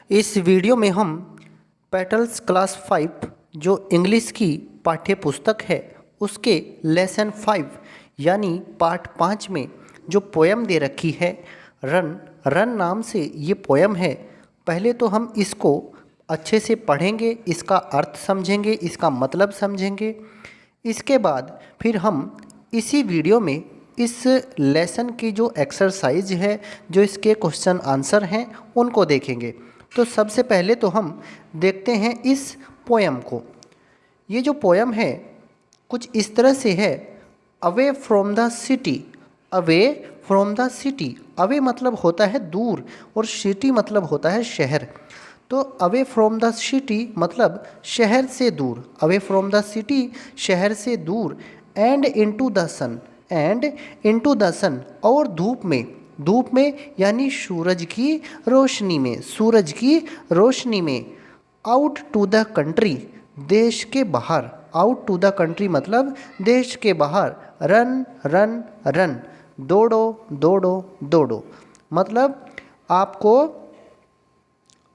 इस वीडियो में हम पेटल्स क्लास 5 जो इंग्लिश की पाठ्य पुस्तक है उसके लेसन 5 यानी पाठ 5 में जो पोयम दे रखी है रन रन नाम से ये पोयम है। पहले तो हम इसको अच्छे से पढ़ेंगे, इसका अर्थ समझेंगे, इसका मतलब समझेंगे। इसके बाद फिर हम इसी वीडियो में इस लेसन की जो एक्सरसाइज है, जो इसके क्वेश्चन आंसर हैं, उनको देखेंगे। तो सबसे पहले तो हम देखते हैं इस पोयम को। ये जो पोयम है कुछ इस तरह से है, away from the city. Away from the city, away मतलब होता है दूर और सिटी मतलब होता है शहर। तो अवे फ्रॉम द सिटी मतलब शहर से दूर, अवे फ्रॉम द सिटी शहर से दूर, and into the sun, and into the sun और धूप में, धूप में यानी सूरज की रोशनी में, सूरज की रोशनी में, आउट टू द कंट्री देश के बाहर, आउट टू द कंट्री मतलब देश के बाहर, रन रन रन, दौड़ो दौड़ो दौड़ो। मतलब आपको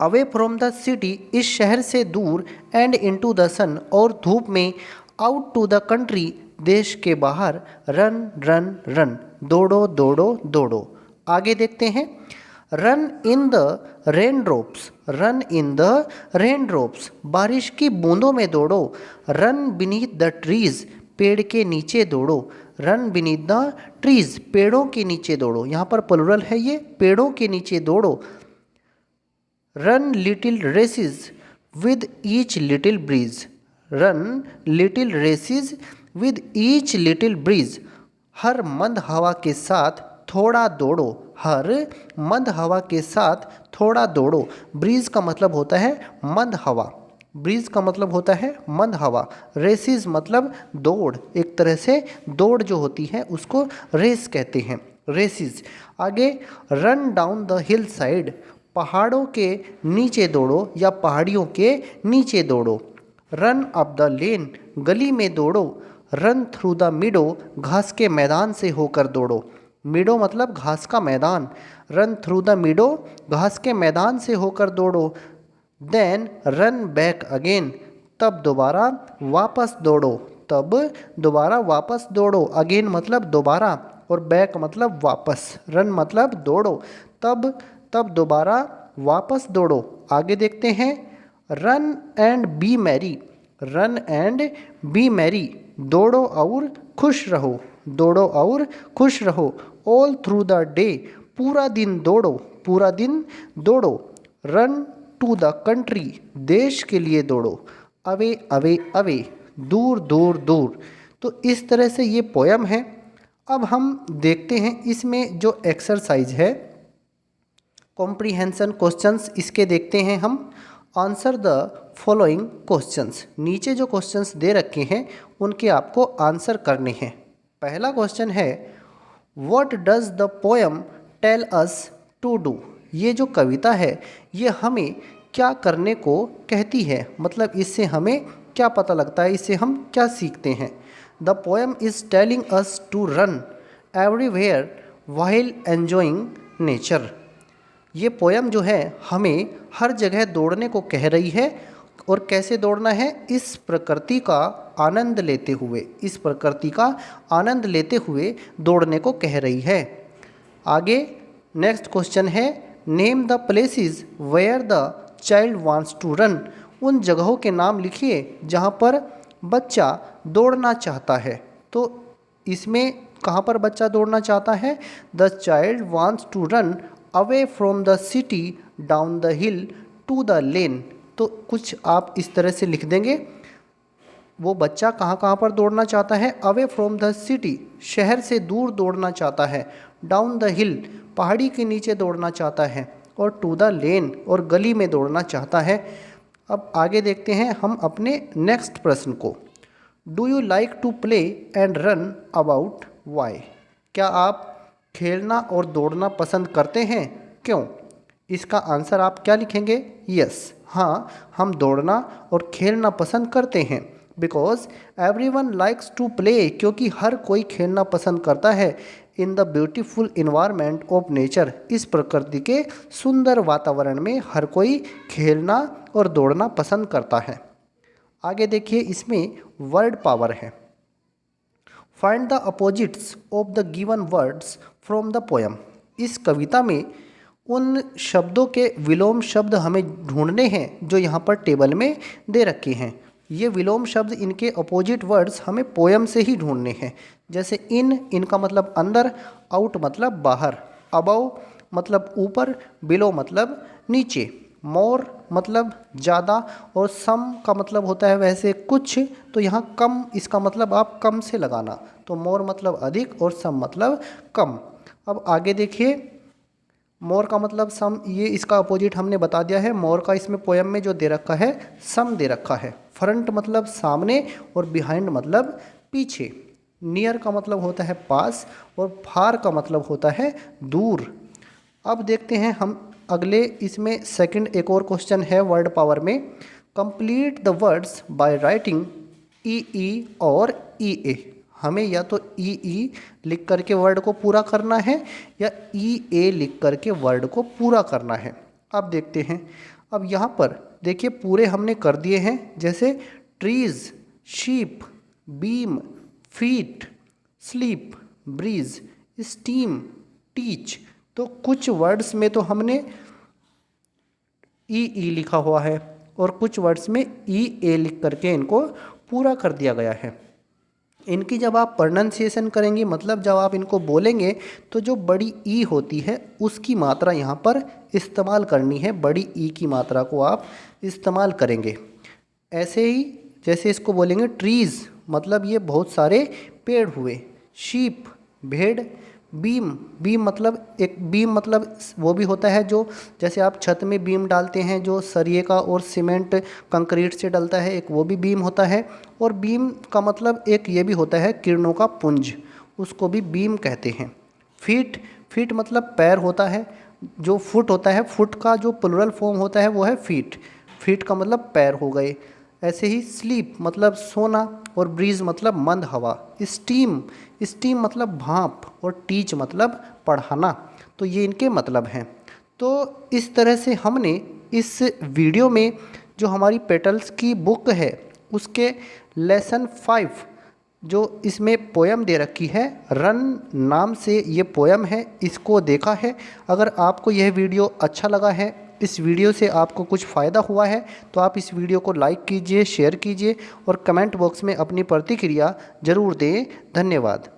अवे फ्रॉम द सिटी इस शहर से दूर, एंड इनटू द सन और धूप में, आउट टू द कंट्री देश के बाहर, रन रन रन, दौड़ो दौड़ो दौड़ो। आगे देखते हैं, run in the rain drops, run in the rain drops बारिश की बूंदों में दौड़ो, रन बीनीथ द ट्रीज पेड़ के नीचे दौड़ो, रन बीनीथ द ट्रीज पेड़ों के नीचे दौड़ो। यहाँ पर प्लुरल है, ये पेड़ों के नीचे दौड़ो। Run little races with each little breeze, run little races with each little breeze हर मंद हवा के साथ थोड़ा दौड़ो, हर मंद हवा के साथ थोड़ा दौड़ो। ब्रीज का मतलब होता है मंद हवा, ब्रीज का मतलब होता है मंद हवा, रेसेस मतलब दौड़, एक तरह से दौड़ जो होती है उसको रेस कहते हैं, रेसेस। आगे, run down the hill side पहाड़ों के नीचे दौड़ो या पहाड़ियों के नीचे दौड़ो, रन अप द लेन गली में दौड़ो, रन थ्रू द मिडो घास के मैदान से होकर दौड़ो, मिडो मतलब घास का मैदान, रन थ्रू द मिडो घास के मैदान से होकर दौड़ो, देन रन बैक अगेन तब दोबारा वापस दौड़ो, तब दोबारा वापस दौड़ो, अगेन मतलब दोबारा और बैक मतलब वापस, रन मतलब दौड़ो, तब दोबारा वापस दौड़ो। आगे देखते हैं, run and B Mary, run and B Mary दौड़ो और खुश रहो, दौड़ो और खुश रहो, ऑल थ्रू द डे पूरा दिन दौड़ो, पूरा दिन दौड़ो, रन टू द कंट्री देश के लिए दौड़ो, अवे अवे अवे दूर दूर दूर। तो इस तरह से ये पोयम है। अब हम देखते हैं इसमें जो एक्सरसाइज है, कॉम्प्रीहेंशन क्वेश्चंस इसके देखते हैं हम। आंसर द फॉलोइंग क्वेश्चंस, नीचे जो क्वेश्चंस दे रखे हैं उनके आपको आंसर करने हैं। पहला क्वेश्चन है, what does the poem tell us to do, ये जो कविता है ये हमें क्या करने को कहती है, मतलब इससे हमें क्या पता लगता है, इससे हम क्या सीखते हैं। The poem is telling us to run everywhere while enjoying nature, ये पोयम जो है हमें हर जगह दौड़ने को कह रही है, और कैसे दौड़ना है, इस प्रकृति का आनंद लेते हुए, इस प्रकृति का आनंद लेते हुए दौड़ने को कह रही है। आगे नेक्स्ट क्वेश्चन है, name the places where the child wants to run, उन जगहों के नाम लिखिए जहाँ पर बच्चा दौड़ना चाहता है। तो इसमें कहाँ पर बच्चा दौड़ना चाहता है, the child wants to run away from the city down the hill to the lane. तो कुछ आप इस तरह से लिख देंगे, वो बच्चा कहाँ कहाँ पर दौड़ना चाहता है, अवे फ्रॉम द सिटी शहर से दूर दौड़ना चाहता है, डाउन द हिल पहाड़ी के नीचे दौड़ना चाहता है, और टू द लेन और गली में दौड़ना चाहता है। अब आगे देखते हैं हम अपने नेक्स्ट प्रश्न को, do you like to play and run about why, क्या आप खेलना और दौड़ना पसंद करते हैं, क्यों। इसका आंसर आप क्या लिखेंगे, यस, हाँ हम दौड़ना और खेलना पसंद करते हैं, because everyone likes to play, क्योंकि हर कोई खेलना पसंद करता है, in the beautiful environment of nature. इस प्रकृति के सुंदर वातावरण में हर कोई खेलना और दौड़ना पसंद करता है। आगे देखिए, इसमें वर्ड पावर है। Find the opposites of the given words from the poem. इस कविता में उन शब्दों के विलोम शब्द हमें ढूंढने हैं जो यहाँ पर टेबल में दे रखे हैं। ये विलोम शब्द, इनके अपोजिट वर्ड्स हमें पोएम से ही ढूंढने हैं। जैसे इनका मतलब अंदर, आउट मतलब बाहर, अबव मतलब ऊपर, बिलो मतलब नीचे, मोर मतलब ज़्यादा, और सम का मतलब होता है वैसे कुछ, तो यहाँ कम, इसका मतलब आप कम से लगाना, तो मोर मतलब अधिक और सम मतलब कम। अब आगे देखिए, मोर का मतलब सम, ये इसका अपोजिट हमने बता दिया है। मोर का इसमें पोएम में जो दे रखा है सम दे रखा है। फ्रंट मतलब सामने और बिहाइंड मतलब पीछे। नियर का मतलब होता है पास और फार का मतलब होता है दूर। अब देखते हैं हम अगले, इसमें सेकंड एक और क्वेश्चन है वर्ड पावर में। Complete the words by writing E और ई ए। हमें या तो ई लिख करके वर्ड को पूरा करना है या ए लिख करके वर्ड को पूरा करना है। अब देखते हैं, अब यहाँ पर देखिए पूरे हमने कर दिए हैं, जैसे trees, sheep, beam, feet, sleep, breeze, steam, teach. तो कुछ वर्ड्स में तो हमने ई लिखा हुआ है और कुछ वर्ड्स में ए लिख करके इनको पूरा कर दिया गया है। इनकी जब आप प्रोनाउंसिएशन करेंगे, मतलब जब आप इनको बोलेंगे, तो जो बड़ी ई होती है उसकी मात्रा यहाँ पर इस्तेमाल करनी है। बड़ी ई की मात्रा को आप इस्तेमाल करेंगे। ऐसे ही जैसे इसको बोलेंगे ट्रीज़, मतलब ये बहुत सारे पेड़ हुए। शीप भेड़, बीम मतलब एक बीम मतलब वो भी होता है जो, जैसे आप छत में बीम डालते हैं जो सरिये का और सीमेंट कंक्रीट से डलता है, एक वो भी बीम होता है। और बीम का मतलब एक ये भी होता है किरणों का पुंज, उसको भी बीम कहते हैं। फीट मतलब पैर होता है। जो फुट होता है, फुट का जो प्लुरल फॉर्म होता है वो है फीट का मतलब पैर हो गए। ऐसे ही स्लीप मतलब सोना और ब्रीज मतलब मंद हवा। स्टीम मतलब भाप और टीच मतलब पढ़ाना। तो ये इनके मतलब हैं। तो इस तरह से हमने इस वीडियो में जो हमारी पेटल्स की बुक है उसके लेसन 5 जो इसमें पोएम दे रखी है, रन नाम से ये पोएम है, इसको देखा है। अगर आपको यह वीडियो अच्छा लगा है, इस वीडियो से आपको कुछ फ़ायदा हुआ है, तो आप इस वीडियो को लाइक कीजिए, शेयर कीजिए और कमेंट बॉक्स में अपनी प्रतिक्रिया ज़रूर दें। धन्यवाद।